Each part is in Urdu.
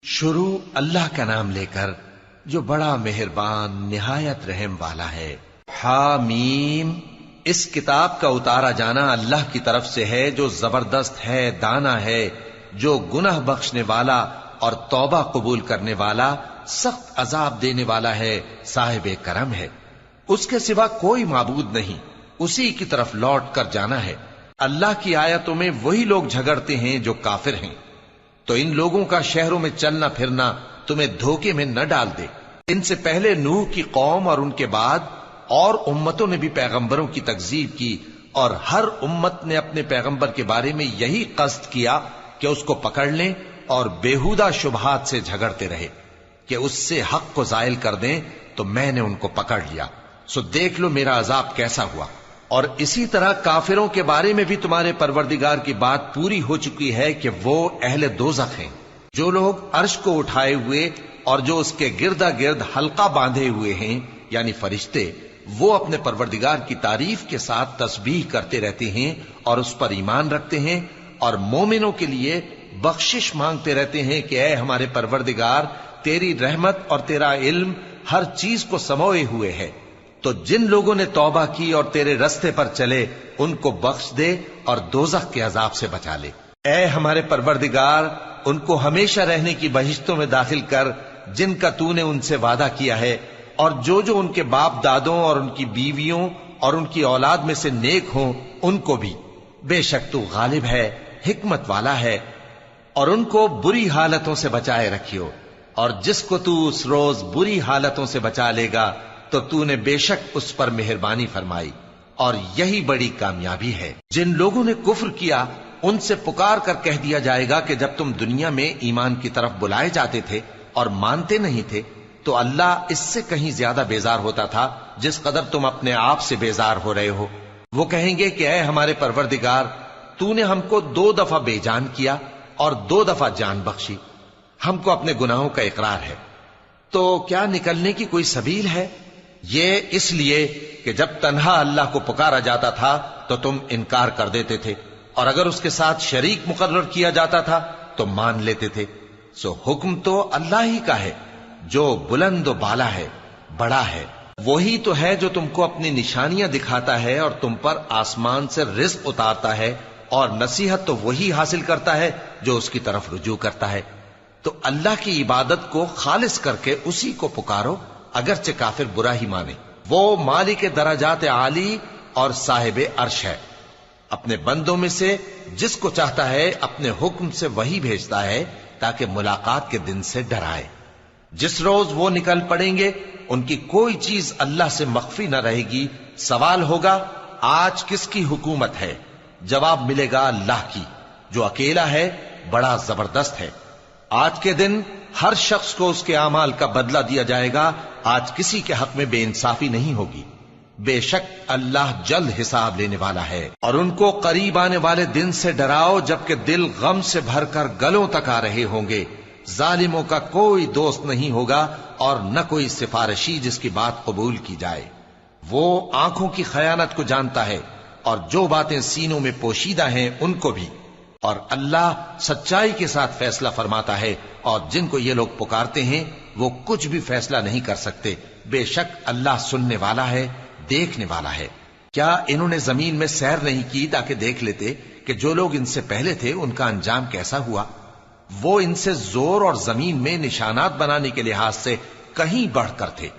شروع اللہ کا نام لے کر جو بڑا مہربان نہایت رحم والا ہے۔ حامیم، اس کتاب کا اتارا جانا اللہ کی طرف سے ہے جو زبردست ہے، دانا ہے، جو گناہ بخشنے والا اور توبہ قبول کرنے والا، سخت عذاب دینے والا ہے، صاحب کرم ہے۔ اس کے سوا کوئی معبود نہیں، اسی کی طرف لوٹ کر جانا ہے۔ اللہ کی آیتوں میں وہی لوگ جھگڑتے ہیں جو کافر ہیں، تو ان لوگوں کا شہروں میں چلنا پھرنا تمہیں دھوکے میں نہ ڈال دے۔ ان سے پہلے نوح کی قوم اور ان کے بعد اور امتوں نے بھی پیغمبروں کی تکذیب کی، اور ہر امت نے اپنے پیغمبر کے بارے میں یہی قصد کیا کہ اس کو پکڑ لیں، اور بیہودہ شبہات سے جھگڑتے رہے کہ اس سے حق کو زائل کر دیں، تو میں نے ان کو پکڑ لیا، سو دیکھ لو میرا عذاب کیسا ہوا۔ اور اسی طرح کافروں کے بارے میں بھی تمہارے پروردگار کی بات پوری ہو چکی ہے کہ وہ اہل دوزخ ہیں۔ جو لوگ عرش کو اٹھائے ہوئے اور جو اس کے گردا گرد حلقہ باندھے ہوئے ہیں یعنی فرشتے، وہ اپنے پروردگار کی تعریف کے ساتھ تسبیح کرتے رہتے ہیں اور اس پر ایمان رکھتے ہیں، اور مومنوں کے لیے بخشش مانگتے رہتے ہیں کہ اے ہمارے پروردگار، تیری رحمت اور تیرا علم ہر چیز کو سموئے ہوئے ہے، تو جن لوگوں نے توبہ کی اور تیرے رستے پر چلے ان کو بخش دے اور دوزخ کے عذاب سے بچا لے۔ اے ہمارے پروردگار، ان کو ہمیشہ رہنے کی بہشتوں میں داخل کر جن کا تو نے ان سے وعدہ کیا ہے، اور جو جو ان کے باپ دادوں اور ان کی بیویوں اور ان کی اولاد میں سے نیک ہوں ان کو بھی۔ بے شک تو غالب ہے، حکمت والا ہے۔ اور ان کو بری حالتوں سے بچائے رکھیو، اور جس کو تو اس روز بری حالتوں سے بچا لے گا تو نے بے شک اس پر مہربانی فرمائی، اور یہی بڑی کامیابی ہے۔ جن لوگوں نے کفر کیا ان سے پکار کر کہہ دیا جائے گا کہ جب تم دنیا میں ایمان کی طرف بلائے جاتے تھے اور مانتے نہیں تھے تو اللہ اس سے کہیں زیادہ بیزار ہوتا تھا جس قدر تم اپنے آپ سے بیزار ہو رہے ہو۔ وہ کہیں گے کہ اے ہمارے پروردگار، تو نے ہم کو 2 دفعہ بے جان کیا اور 2 دفعہ جان بخشی، ہم کو اپنے گناہوں کا اقرار ہے، تو کیا نکلنے کی کوئی سبیل ہے؟ یہ اس لیے کہ جب تنہا اللہ کو پکارا جاتا تھا تو تم انکار کر دیتے تھے، اور اگر اس کے ساتھ شریک مقرر کیا جاتا تھا تو مان لیتے تھے۔ سو حکم تو اللہ ہی کا ہے جو بلند و بالا ہے، بڑا ہے۔ وہی تو ہے جو تم کو اپنی نشانیاں دکھاتا ہے اور تم پر آسمان سے رزق اتارتا ہے، اور نصیحت تو وہی حاصل کرتا ہے جو اس کی طرف رجوع کرتا ہے۔ تو اللہ کی عبادت کو خالص کر کے اسی کو پکارو، اگرچہ کافر برا ہی مانے۔ وہ مالک درجات عالی اور صاحب عرش ہے، اپنے بندوں میں سے جس کو چاہتا ہے اپنے حکم سے وہی بھیجتا ہے تاکہ ملاقات کے دن سے ڈرائے۔ جس روز وہ نکل پڑیں گے ان کی کوئی چیز اللہ سے مخفی نہ رہے گی۔ سوال ہوگا آج کس کی حکومت ہے؟ جواب ملے گا اللہ کی، جو اکیلا ہے، بڑا زبردست ہے۔ آج کے دن ہر شخص کو اس کے اعمال کا بدلہ دیا جائے گا، آج کسی کے حق میں بے انصافی نہیں ہوگی۔ بے شک اللہ جلد حساب لینے والا ہے۔ اور ان کو قریب آنے والے دن سے ڈراؤ جبکہ دل غم سے بھر کر گلوں تک آ رہے ہوں گے۔ ظالموں کا کوئی دوست نہیں ہوگا اور نہ کوئی سفارشی جس کی بات قبول کی جائے۔ وہ آنکھوں کی خیانت کو جانتا ہے اور جو باتیں سینوں میں پوشیدہ ہیں ان کو بھی، اور اللہ سچائی کے ساتھ فیصلہ فرماتا ہے، اور جن کو یہ لوگ پکارتے ہیں وہ کچھ بھی فیصلہ نہیں کر سکتے۔ بے شک اللہ سننے والا ہے، دیکھنے والا ہے۔ کیا انہوں نے زمین میں سیر نہیں کی تاکہ دیکھ لیتے کہ جو لوگ ان سے پہلے تھے ان کا انجام کیسا ہوا؟ وہ ان سے زور اور زمین میں نشانات بنانے کے لحاظ سے کہیں بڑھ کر تھے،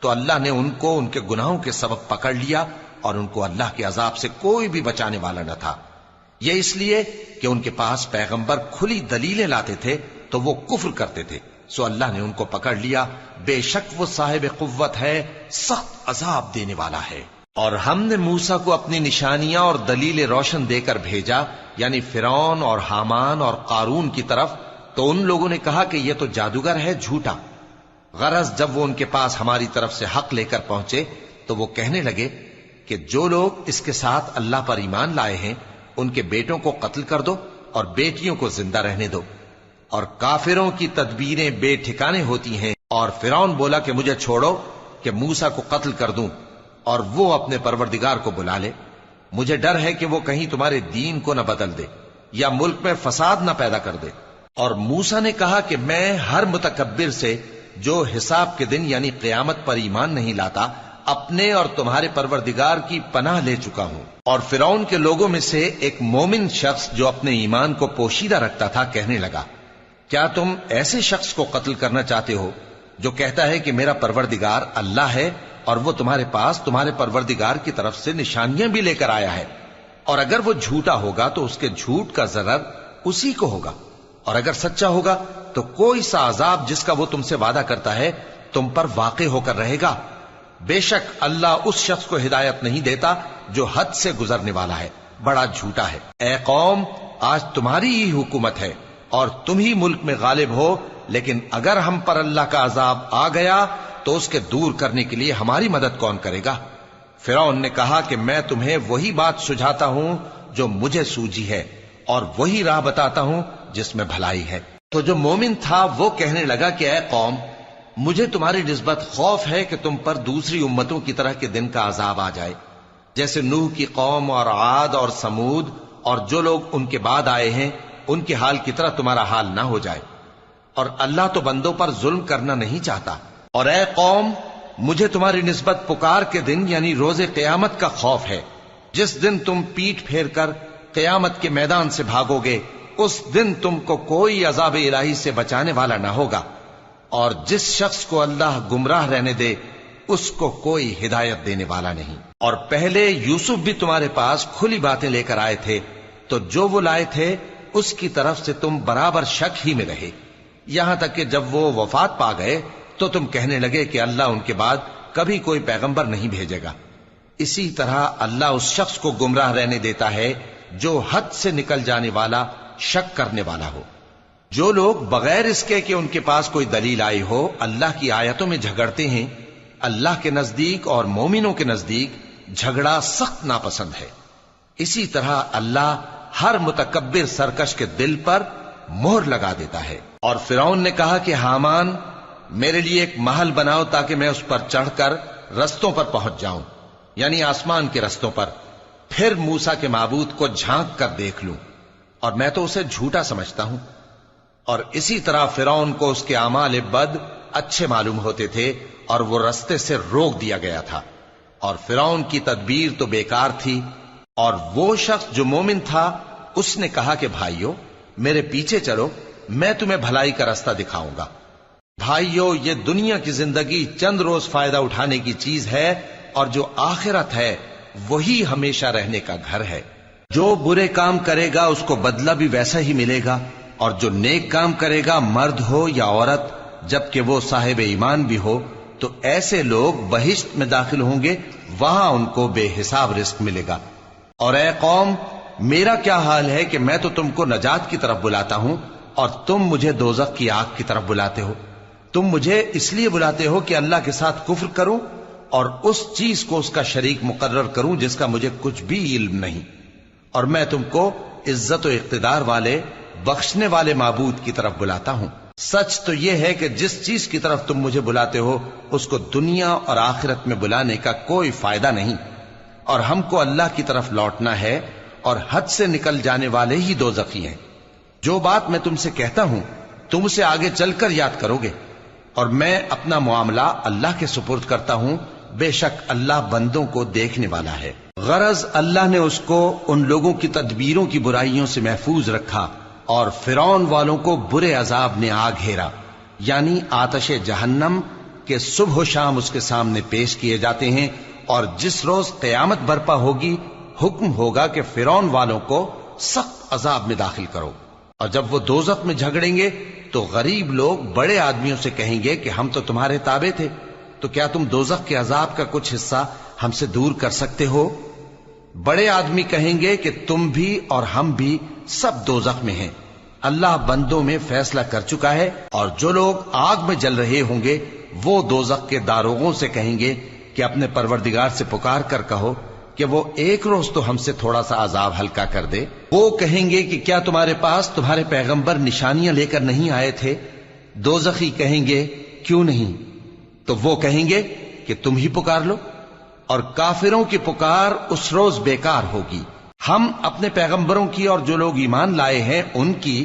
تو اللہ نے ان کو ان کے گناہوں کے سبب پکڑ لیا، اور ان کو اللہ کے عذاب سے کوئی بھی بچانے والا نہ تھا۔ یہ اس لیے کہ ان کے پاس پیغمبر کھلی دلیلیں لاتے تھے تو وہ کفر کرتے تھے، سو اللہ نے ان کو پکڑ لیا۔ بے شک وہ صاحب قوت ہے، سخت عذاب دینے والا ہے۔ اور ہم نے موسیٰ کو اپنی نشانیاں اور دلیل روشن دے کر بھیجا، یعنی فرعون اور حامان اور قارون کی طرف، تو ان لوگوں نے کہا کہ یہ تو جادوگر ہے، جھوٹا۔ غرض جب وہ ان کے پاس ہماری طرف سے حق لے کر پہنچے تو وہ کہنے لگے کہ جو لوگ اس کے ساتھ اللہ پر ایمان لائے ہیں ان کے بیٹوں کو قتل کر دو اور بیٹیوں کو زندہ رہنے دو۔ اور کافروں کی تدبیریں بے ٹھکانے ہوتی ہیں۔ اور فرعون بولا کہ مجھے چھوڑو کہ موسیٰ کو قتل کر دوں اور وہ اپنے پروردگار کو بلا لے، مجھے ڈر ہے کہ وہ کہیں تمہارے دین کو نہ بدل دے یا ملک میں فساد نہ پیدا کر دے۔ اور موسیٰ نے کہا کہ میں ہر متکبر سے جو حساب کے دن یعنی قیامت پر ایمان نہیں لاتا اپنے اور تمہارے پروردگار کی پناہ لے چکا ہوں۔ اور فرعون کے لوگوں میں سے ایک مومن شخص جو اپنے ایمان کو پوشیدہ رکھتا تھا کہنے لگا، کیا تم ایسے شخص کو قتل کرنا چاہتے ہو جو کہتا ہے کہ میرا پروردگار اللہ ہے اور وہ تمہارے پاس تمہارے پروردگار کی طرف سے نشانیاں بھی لے کر آیا ہے، اور اگر وہ جھوٹا ہوگا تو اس کے جھوٹ کا ضرر اسی کو ہوگا، اور اگر سچا ہوگا تو کوئی سا عذاب جس کا وہ تم سے وعدہ کرتا ہے تم پر واقع ہو کر رہے گا۔ بے شک اللہ اس شخص کو ہدایت نہیں دیتا جو حد سے گزرنے والا ہے، بڑا جھوٹا ہے۔ اے قوم، آج تمہاری ہی حکومت ہے اور تم ہی ملک میں غالب ہو، لیکن اگر ہم پر اللہ کا عذاب آ گیا تو اس کے دور کرنے کے لیے ہماری مدد کون کرے گا؟ فرعون نے کہا کہ میں تمہیں وہی بات سجھاتا ہوں جو مجھے سوجھی ہے اور وہی راہ بتاتا ہوں جس میں بھلائی ہے۔ تو جو مومن تھا وہ کہنے لگا کہ اے قوم، مجھے تمہاری نسبت خوف ہے کہ تم پر دوسری امتوں کی طرح کے دن کا عذاب آ جائے، جیسے نوح کی قوم اور عاد اور سمود اور جو لوگ ان کے بعد آئے ہیں ان کے حال کی طرح تمہارا حال نہ ہو جائے، اور اللہ تو بندوں پر ظلم کرنا نہیں چاہتا۔ اور اے قوم، مجھے تمہاری نسبت پکار کے دن یعنی روز قیامت کا خوف ہے، جس دن تم پیٹ پھیر کر قیامت کے میدان سے بھاگو گے، اس دن تم کو کوئی عذاب الہی سے بچانے والا نہ ہوگا، اور جس شخص کو اللہ گمراہ رہنے دے اس کو کوئی ہدایت دینے والا نہیں۔ اور پہلے یوسف بھی تمہارے پاس کھلی باتیں لے کر آئے تھے، تو جو وہ لائے تھے اس کی طرف سے تم برابر شک ہی میں رہے، یہاں تک کہ جب وہ وفات پا گئے تو تم کہنے لگے کہ اللہ ان کے بعد کبھی کوئی پیغمبر نہیں بھیجے گا۔ اسی طرح اللہ اس شخص کو گمراہ رہنے دیتا ہے جو حد سے نکل جانے والا، شک کرنے والا ہو۔ جو لوگ بغیر اس کے کہ ان کے پاس کوئی دلیل آئی ہو اللہ کی آیتوں میں جھگڑتے ہیں، اللہ کے نزدیک اور مومنوں کے نزدیک جھگڑا سخت ناپسند ہے۔ اسی طرح اللہ ہر متکبر سرکش کے دل پر مہر لگا دیتا ہے۔ اور فرعون نے کہا کہ حامان، میرے لیے ایک محل بناؤ تاکہ میں اس پر چڑھ کر رستوں پر پہنچ جاؤں، یعنی آسمان کے رستوں پر، پھر موسیٰ کے معبود کو جھانک کر دیکھ لوں، اور میں تو اسے جھوٹا سمجھتا ہوں۔ اور اسی طرح فرعون کو اس کے اعمال بد اچھے معلوم ہوتے تھے اور وہ رستے سے روک دیا گیا تھا، اور فرعون کی تدبیر تو بیکار تھی۔ اور وہ شخص جو مومن تھا اس نے کہا کہ بھائیو، میرے پیچھے چلو، میں تمہیں بھلائی کا رستہ دکھاؤں گا۔ بھائیو، یہ دنیا کی زندگی چند روز فائدہ اٹھانے کی چیز ہے، اور جو آخرت ہے وہی ہمیشہ رہنے کا گھر ہے۔ جو برے کام کرے گا اس کو بدلہ بھی ویسا ہی ملے گا، اور جو نیک کام کرے گا، مرد ہو یا عورت، جبکہ وہ صاحب ایمان بھی ہو، تو ایسے لوگ بہشت میں داخل ہوں گے، وہاں ان کو بے حساب رزق ملے گا۔ اور اے قوم، میرا کیا حال ہے کہ میں تو تم کو نجات کی طرف بلاتا ہوں اور تم مجھے دوزخ کی آگ کی طرف بلاتے ہو۔ تم مجھے اس لیے بلاتے ہو کہ اللہ کے ساتھ کفر کروں اور اس چیز کو اس کا شریک مقرر کروں جس کا مجھے کچھ بھی علم نہیں، اور میں تم کو عزت و اقتدار والے، بخشنے والے معبود کی طرف بلاتا ہوں۔ سچ تو یہ ہے کہ جس چیز کی طرف تم مجھے بلاتے ہو اس کو دنیا اور آخرت میں بلانے کا کوئی فائدہ نہیں، اور ہم کو اللہ کی طرف لوٹنا ہے، اور حد سے نکل جانے والے ہی دوزخی ہیں۔ جو بات میں تم سے کہتا ہوں تم اسے آگے چل کر یاد کرو گے، اور میں اپنا معاملہ اللہ کے سپرد کرتا ہوں، بے شک اللہ بندوں کو دیکھنے والا ہے۔ غرض اللہ نے اس کو ان لوگوں کی تدبیروں کی برائیوں سے محفوظ رکھا، اور فرعون والوں کو برے عذاب نے آ گھیرا، یعنی آتش جہنم کے صبح و شام اس کے سامنے پیش کیے جاتے ہیں، اور جس روز قیامت برپا ہوگی حکم ہوگا کہ فرعون والوں کو سخت عذاب میں داخل کرو۔ اور جب وہ دوزخ میں جھگڑیں گے تو غریب لوگ بڑے آدمیوں سے کہیں گے کہ ہم تو تمہارے تابع تھے، تو کیا تم دوزخ کے عذاب کا کچھ حصہ ہم سے دور کر سکتے ہو؟ بڑے آدمی کہیں گے کہ تم بھی اور ہم بھی سب دوزخ میں ہیں، اللہ بندوں میں فیصلہ کر چکا ہے۔ اور جو لوگ آگ میں جل رہے ہوں گے وہ دوزخ کے داروغوں سے کہیں گے کہ اپنے پروردگار سے پکار کر کہو کہ وہ ایک روز تو ہم سے تھوڑا سا عذاب ہلکا کر دے۔ وہ کہیں گے کہ کیا تمہارے پاس تمہارے پیغمبر نشانیاں لے کر نہیں آئے تھے؟ دوزخی کہیں گے کیوں نہیں؟ تو وہ کہیں گے کہ تم ہی پکار لو، اور کافروں کی پکار اس روز بیکار ہوگی۔ ہم اپنے پیغمبروں کی اور جو لوگ ایمان لائے ہیں ان کی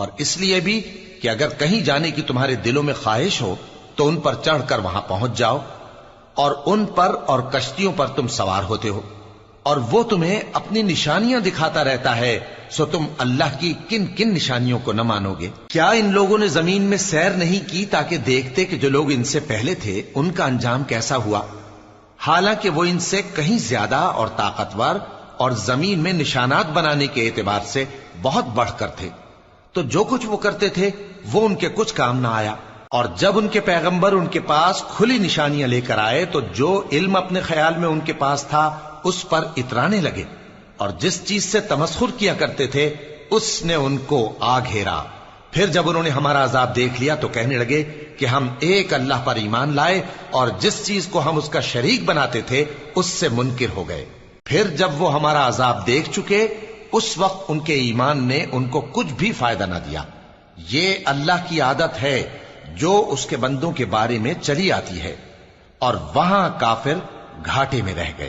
اور اس لیے بھی کہ اگر کہیں جانے کی تمہارے دلوں میں خواہش ہو تو ان پر چڑھ کر وہاں پہنچ جاؤ، اور ان پر اور کشتیوں پر تم سوار ہوتے ہو، اور وہ تمہیں اپنی نشانیاں دکھاتا رہتا ہے، سو تم اللہ کی کن کن نشانیوں کو نہ مانو گے؟ کیا ان لوگوں نے زمین میں سیر نہیں کی تاکہ دیکھتے کہ جو لوگ ان سے پہلے تھے ان کا انجام کیسا ہوا، حالانکہ وہ ان سے کہیں زیادہ اور طاقتور اور زمین میں نشانات بنانے کے اعتبار سے بہت بڑھ کر تھے، تو جو کچھ وہ کرتے تھے وہ ان کے کچھ کام نہ آیا۔ اور جب ان کے پیغمبر ان کے پاس کھلی نشانیاں لے کر آئے تو جو علم اپنے خیال میں ان کے پاس تھا اس پر اترانے لگے، اور جس چیز سے تمسخر کیا کرتے تھے اس نے ان کو آ گھیرا۔ پھر جب انہوں نے ہمارا عذاب دیکھ لیا تو کہنے لگے کہ ہم ایک اللہ پر ایمان لائے، اور جس چیز کو ہم اس کا شریک بناتے تھے اس سے منکر ہو گئے۔ پھر جب وہ ہمارا عذاب دیکھ چکے اس وقت ان کے ایمان نے ان کو کچھ بھی فائدہ نہ دیا۔ یہ اللہ کی عادت ہے جو اس کے بندوں کے بارے میں چلی آتی ہے، اور وہاں کافر گھاٹے میں رہ گئے۔